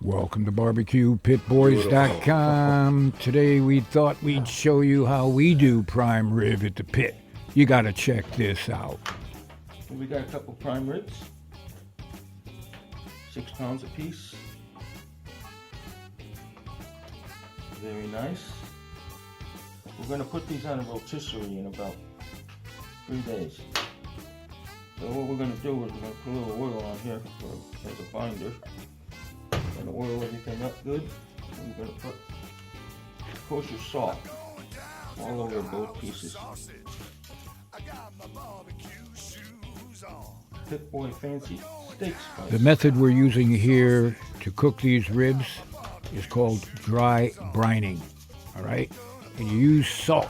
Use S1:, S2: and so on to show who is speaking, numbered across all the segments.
S1: Welcome to BarbecuePitBoys.com. Today we thought we'd show you how we do prime rib at the pit. You gotta check this out.
S2: We got a couple prime ribs, 6 pounds a piece. Very nice. We're going to put these on a rotisserie in about 3 days. So what we're going to do is we're going to put a little oil on here as a binder. We're going to oil everything up good. And we're going to put kosher salt all over both pieces. Pit Boy Fancy Steak Spice.
S1: The method we're using here to cook these ribs is called dry brining. All right? And you use salt,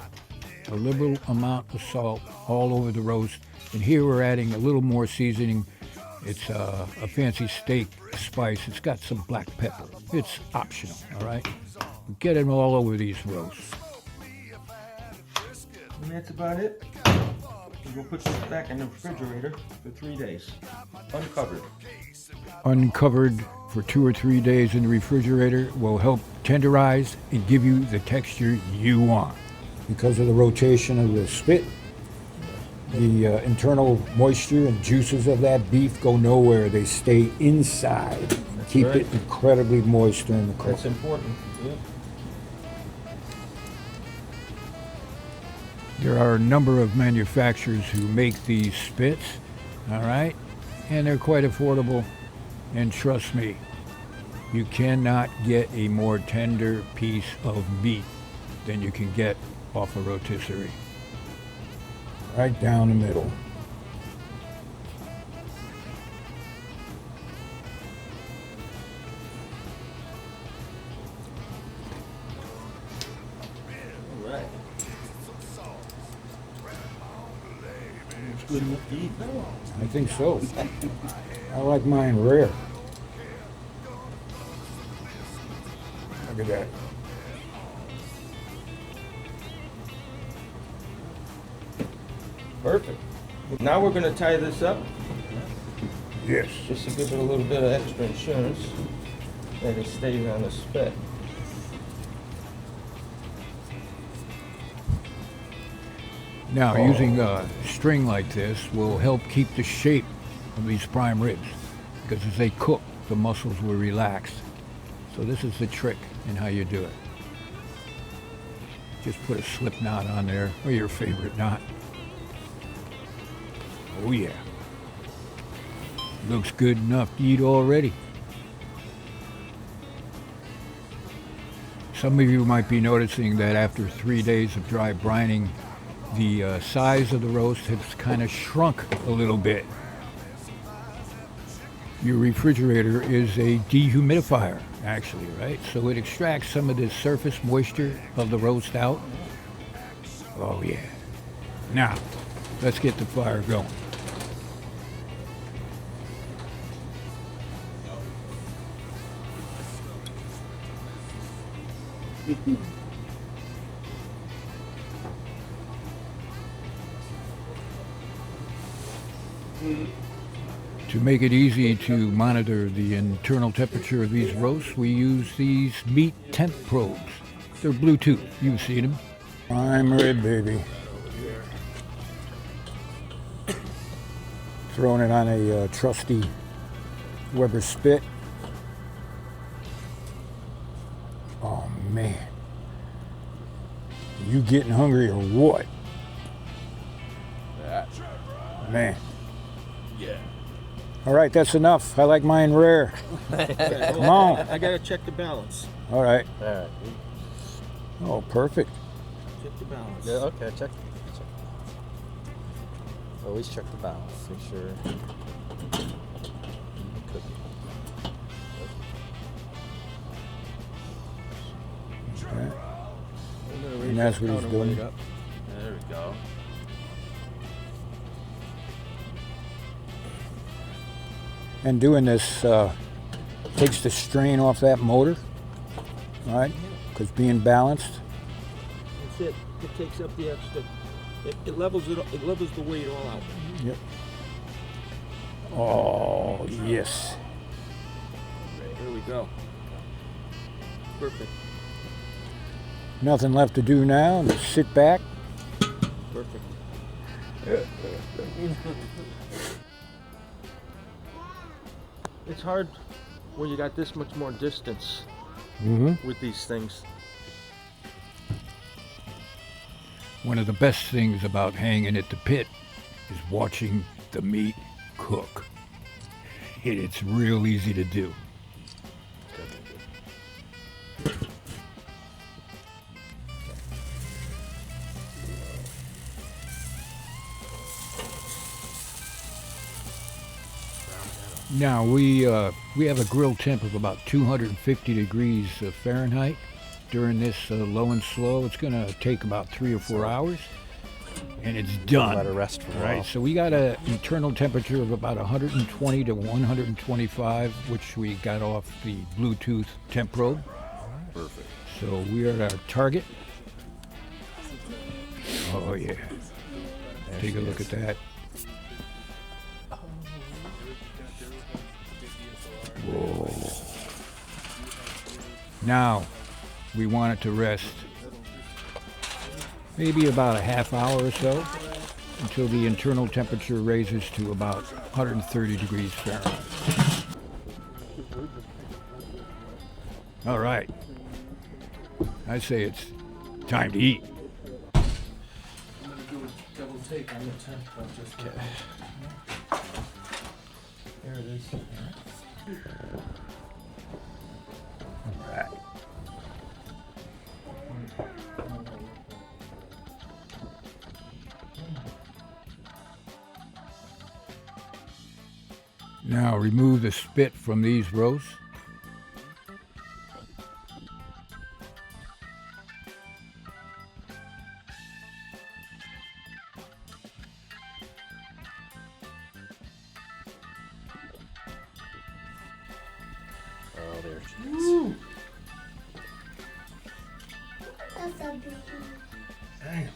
S1: a liberal amount of salt all over the roast. And here we're adding a little more seasoning. It's a fancy steak spice. It's got some black pepper. It's optional, all right? Get it all over these roasts.
S2: And that's about it. We'll put this back in the refrigerator for 3 days, uncovered.
S1: Uncovered for 2 or 3 days in the refrigerator will help tenderize and give you the texture you want. Because of the rotation of the spit, the internal moisture and juices of that beef go nowhere. They stay inside. Keep it incredibly moist during the cook.
S2: That's important. Yeah.
S1: There are a number of manufacturers who make these spits, all right? And they're quite affordable. And trust me, you cannot get a more tender piece of meat than you can get off a rotisserie. Right down the middle.
S2: All right. It's good enough to eat now.
S1: I think so. I like mine rare. Look at that.
S2: Perfect. Now we're going to tie this up.
S1: Yes.
S2: Just to give it a little bit of extra insurance that it stays on the spit.
S1: Now, using a string like this will help keep the shape of these prime ribs, because as they cook, the muscles will relax. So this is the trick in how you do it. Just put a slip knot on there, or your favorite knot. Oh yeah. Looks good enough to eat already. Some of you might be noticing that after 3 days of dry brining, the size of the roast has kind of shrunk a little bit. Your refrigerator is a dehumidifier, actually, right? So it extracts some of the surface moisture of the roast out. Oh yeah. Now, let's get the fire going. To make it easy to monitor the internal temperature of these roasts, we use these meat temp probes. They're Bluetooth. You've seen them. Prime rib, baby. Throwing it on a trusty Weber spit. Oh man. You getting hungry or what? Man.
S2: Yeah.
S1: All right, that's enough. I like mine rare. Come on.
S2: I gotta check the balance.
S1: All right.
S3: All right.
S1: Oh, perfect.
S2: Check the balance.
S3: Yeah, okay, check. Always check the balance. Make sure.
S1: Okay. And that's what he's doing.
S3: There we go.
S1: And doing this takes the strain off that motor, all right? Because being balanced.
S2: That's it. It takes up the extra. It levels it. It levels the weight all out.
S1: Yep. Oh yes.
S2: Here we go. Perfect.
S1: Nothing left to do now. Just sit back.
S2: Perfect. It's hard when you got this much more distance with these things.
S1: One of the best things about hanging at the pit is watching the meat cook. It's real easy to do. Now we have a grill temp of about 250 degrees Fahrenheit during this low and slow. It's going to take about 3 or 4 hours, and it's done.
S3: Let it rest for a
S1: Right,
S3: while.
S1: so we got an internal temperature of about 120 to 125, which we got off the Bluetooth temp probe.
S3: Perfect.
S1: So we are at our target. Oh yeah. Take a look at that. Whoa. Now we want it to rest maybe about a half hour or so until the internal temperature raises to about 130 degrees Fahrenheit. All right. I say it's time to eat.
S2: Double take on the temp.
S3: Okay.
S2: There it is.
S1: All right. Now remove the spit from these roasts.
S3: Oh, there she is.
S4: That's a big one.
S1: Damn.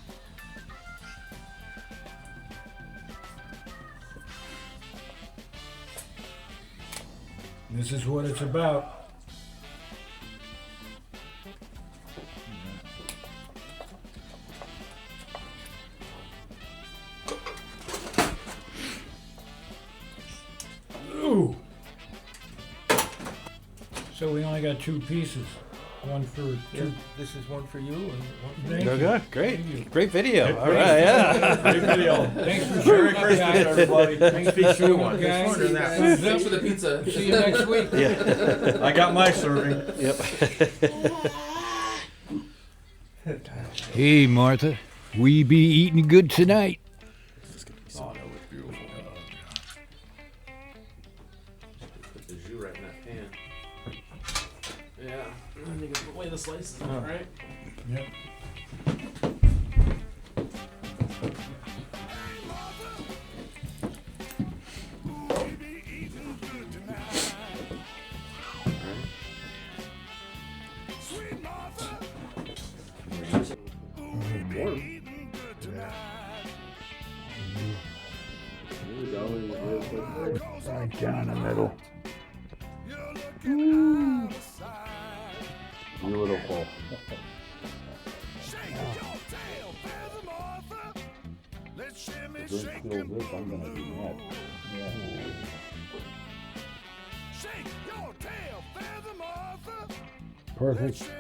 S1: This is what it's about. Ooh. So we only got 2 pieces. One for two.
S2: This is one for you and one for
S1: Thank
S3: Go
S1: you.
S3: good. Great.
S1: Thank you.
S3: Great video. All
S1: Great.
S3: right. Yeah.
S5: Great video.
S1: Thanks for sharing, guys.
S5: everybody.
S1: Thanks for
S5: Speak
S1: showing,
S5: soon.
S1: guys.
S2: Order that.
S1: Thanks
S6: for the pizza.
S1: See you next week.
S3: Yeah.
S5: I got my serving.
S3: Yep.
S1: Hey, Martha. We be eating good tonight.
S5: Oh, that was beautiful.
S6: Put the jus right in that pan. Yeah. And you can lay the slices on it, right?
S1: Yep. Right down the middle.
S3: Beautiful.
S1: Perfect.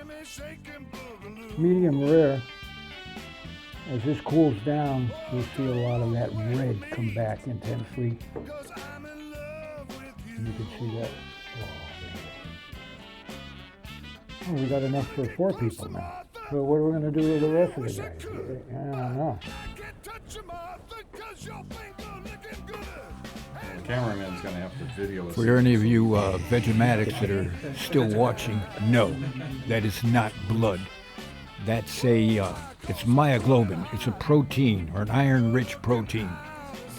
S1: Medium rare. As this cools down, you'll see a lot of that red come back intensely. And you can see that. Oh, we got enough for 4 people now. So what are we going to do with the rest of the guys? I don't know.
S5: The cameraman's gonna have to video us.
S1: For any of you Vegematics that are still watching, no, that is not blood. That's it's myoglobin. It's a protein, or an iron-rich protein.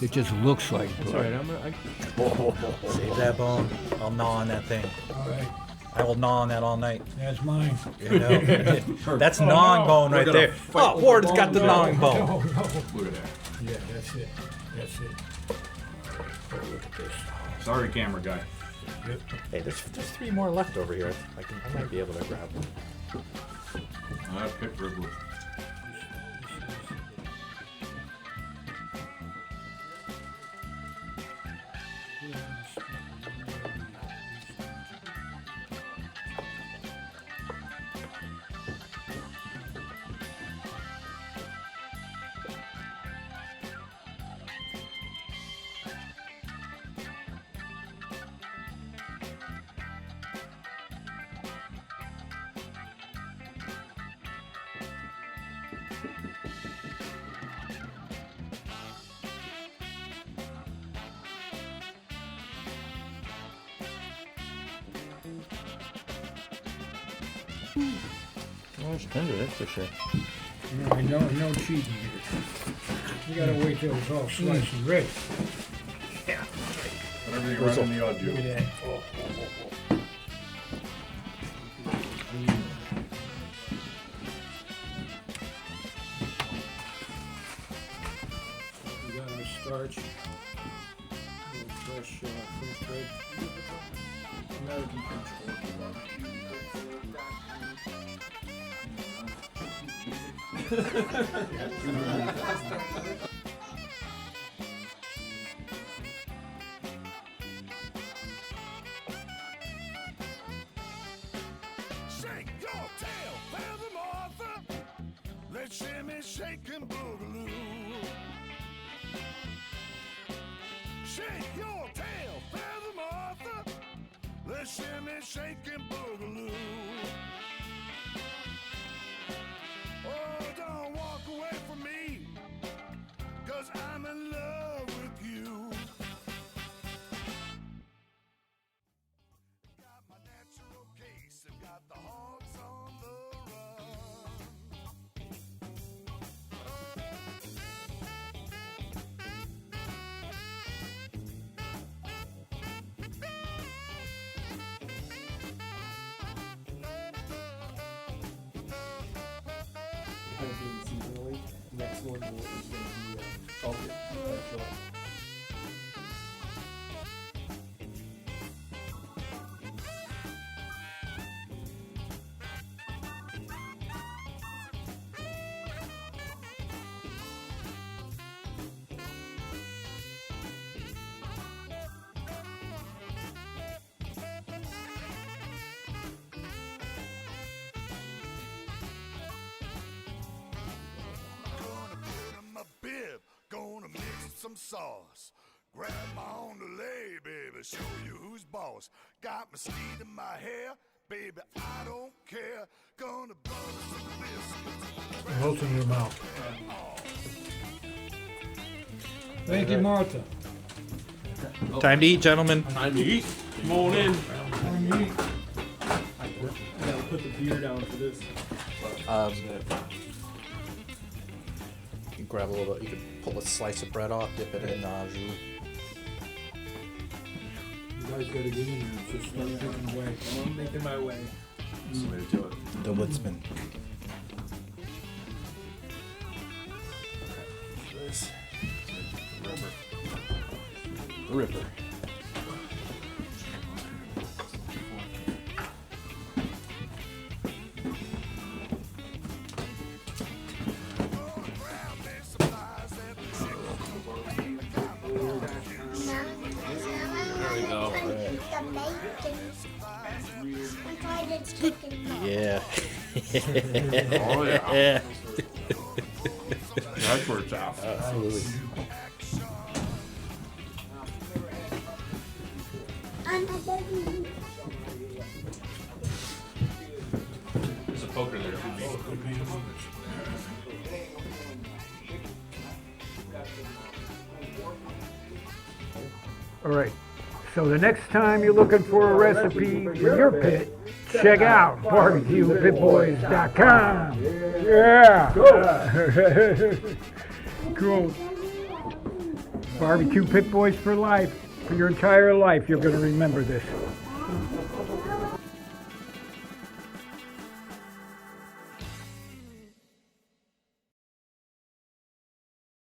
S1: It just looks like blood.
S2: Alright, I'm gonna.
S3: Save that bone. I'll gnaw on that thing.
S1: All right,
S3: I will gnaw on that all night.
S1: that's mine.
S3: You know? That's gnawing bone right there. Oh, Ward's got the gnawing bone.
S1: No, no.
S5: Look at that.
S1: Yeah, that's it. That's it. Oh, look at this.
S5: Sorry, camera guy.
S3: Hey, there's 3 more left over here. I might be able to grab one.
S5: I picked riblet.
S3: Oh, it's tender, that's for sure.
S1: No cheating here. You gotta wait till it's all sliced and ready.
S5: Whatever you run in the odd
S1: Look at
S5: do.
S1: that. We got our starch. A little fresh French bread. American French
S7: Shake your tail, feather Martha. Let's shimmy, shake and boogaloo. Shake your tail, feather Martha. Let's shimmy, shake and boogaloo. Oh, don't walk away from me, 'cause I'm in love with you. Got my natural case and got the hogs on the run.
S6: Seasonally. Next one is going to be salted.
S7: Gonna put in my bib, gonna mix some sauce. Grab my on the lay, baby, show you who's boss. Got my skeet in my hair, baby, I don't care. Gonna butter some biscuits.
S1: Melt in your mouth. Thank you, Martha.
S3: Time to eat, gentlemen.
S6: Time to eat. Come on in. I gotta put the beer down for this.
S3: You can grab a little. You can pull a slice of bread off, dip it in jus.
S1: You guys gotta get in there. Just start picking away.
S6: I'm making my way.
S5: Somebody do it.
S3: The woodsman.
S6: This.
S3: Ripper.
S4: There
S6: we go.
S3: Yeah.
S5: Oh yeah. That's where it's at.
S3: Absolutely.
S6: There's a poker there too.
S1: All right. So the next time you're looking for a recipe in your pit, check out barbecuepitboys.com. Yeah. Cool. Barbecue Pit Boys for life. For your entire life, you're going to remember this.